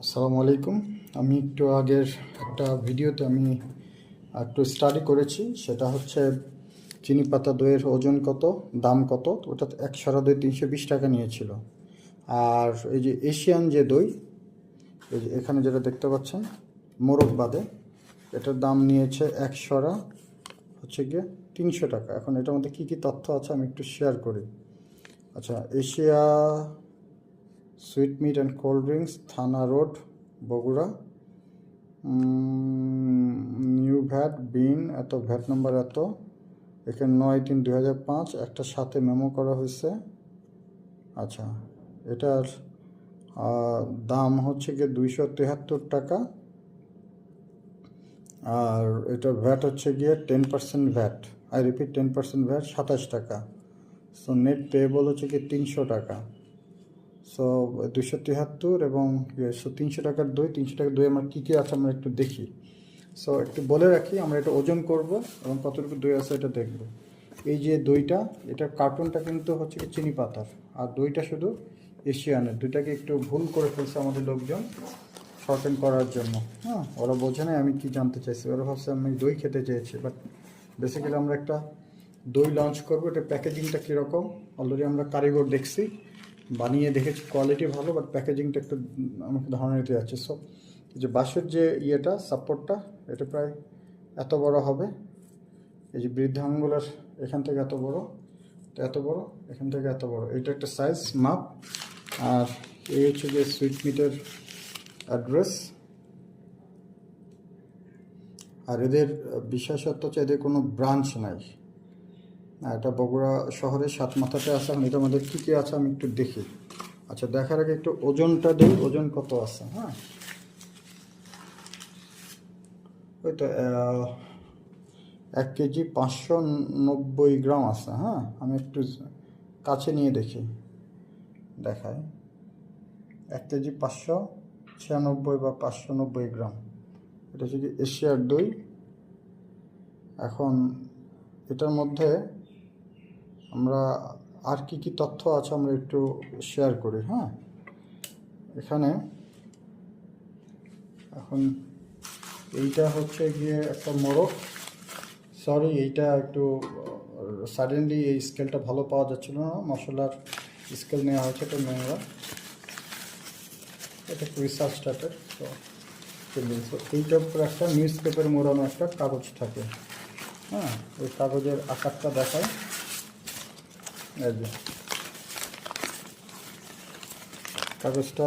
আসসালামু আলাইকুম। আমি একটু আগের একটা ভিডিওতে আমি একটু স্টাডি করেছি, সেটা হচ্ছে চিনি পাতা দইয়ের ওজন কত, দাম কত। ওটা 1 দই 320 টাকা নিয়েছিল। আর এই যে এশিয়ান যে দই, এই যে এখানে যেটা দেখতে পাচ্ছেন মোরগ বাদে, এটার দাম নিয়েছে 1 হচ্ছে গিয়ে 300 টাকা। এখন এটার মধ্যে কী কী তথ্য আছে আমি একটু শেয়ার করি। আচ্ছা, Asia sweet meat and cold drinks, থানা রোড, বগুড়া। নিউ ভ্যাট বিন এত, ভ্যাট নাম্বার এত, এখানে 9/3/2005, একটা সাথে মেমো করা হয়েছে। আচ্ছা, এটার দাম হচ্ছে গিয়ে 273 টাকা। আর এটার ভ্যাট হচ্ছে গিয়ে 10% ভ্যাট, আই রিপিট 10% ভ্যাট, 27 টাকা। সো নেট পেয়েবল হচ্ছে গিয়ে 300 টাকা। সো 273 এবং 300 টাকার দই, 300 টাকার দই আমার কী কী আছে আমরা একটু দেখি। সো একটু বলে রাখি, আমরা এটা ওজন করব এবং কতটুকু দই আছে এটা দেখব। এই যে দইটা, এটার কার্টুনটা কিন্তু হচ্ছে কি চিনি পাতার, আর দইটা শুধু এশিয়ানের। দুইটাকে একটু ভুল করে ফেলছে আমাদের লোকজন শর্টেন করার জন্য। হ্যাঁ, ওরা বোঝে না আমি কি জানতে চাইছি, ওরা ভাবছে আমি দই খেতে চেয়েছি, বাট বেসিক্যালি আমরা একটা দই লঞ্চ করবো। এটা প্যাকেজিংটা কীরকম অলরেডি আমরা কারিগর দেখছি, বানিয়ে দেখেছি, কোয়ালিটি ভালো, বাট প্যাকেজিংটা একটু আমাকে ধারণা দিতে যাচ্ছে। সো এই যে বাঁশের যে ইয়েটা, সাপোর্টটা, এটা প্রায় এত বড় হবে। এই যে বৃদ্ধাঙ্গুলার এখান থেকে এত বড়, এত বড়, এখান থেকে এত বড়, এটা একটা সাইজ মাপ। আর এই হচ্ছে যে সুইট মিটের অ্যাড্রেস। আর এদের বিশেষত্ব হচ্ছে এদের কোনো ব্রাঞ্চ নাই। এটা বগুড়া শহরের সাতমাথাতে আছে। এখন এটার মধ্যে কী কী আছে আমি একটু দেখি। আচ্ছা, দেখার আগে একটু ওজনটা দিই, ওজন কত আছে। হ্যাঁ, ওই তো 1 কেজি 590 গ্রাম আছে। হ্যাঁ, আমি একটু কাছে নিয়ে দেখি, দেখাই। 1 কেজি 596 বা 590 গ্রাম। এটা হচ্ছে কি এশিয়ার দই। এখন এটার মধ্যে আমরা আর কি কি তথ্য আছে আমরা একটু শেয়ার করি। হ্যাঁ, এখানে এখন এইটা হচ্ছে গিয়ে একটা মোড়ক। সরি, এইটা একটু সাডেনলি এই স্কেলটা ভালো পাওয়া যাচ্ছিল না, মশলার স্কেল নেওয়া হয়েছে, এটা নোংরা। এটা একটু রিসার্চ স্টার্টের। তো এইটার উপর একটা নিউজ পেপার মোড়ানো একটা কাগজ থাকে। হ্যাঁ, ওই কাগজের আকারটা দেখায়। এই যে কাগজটা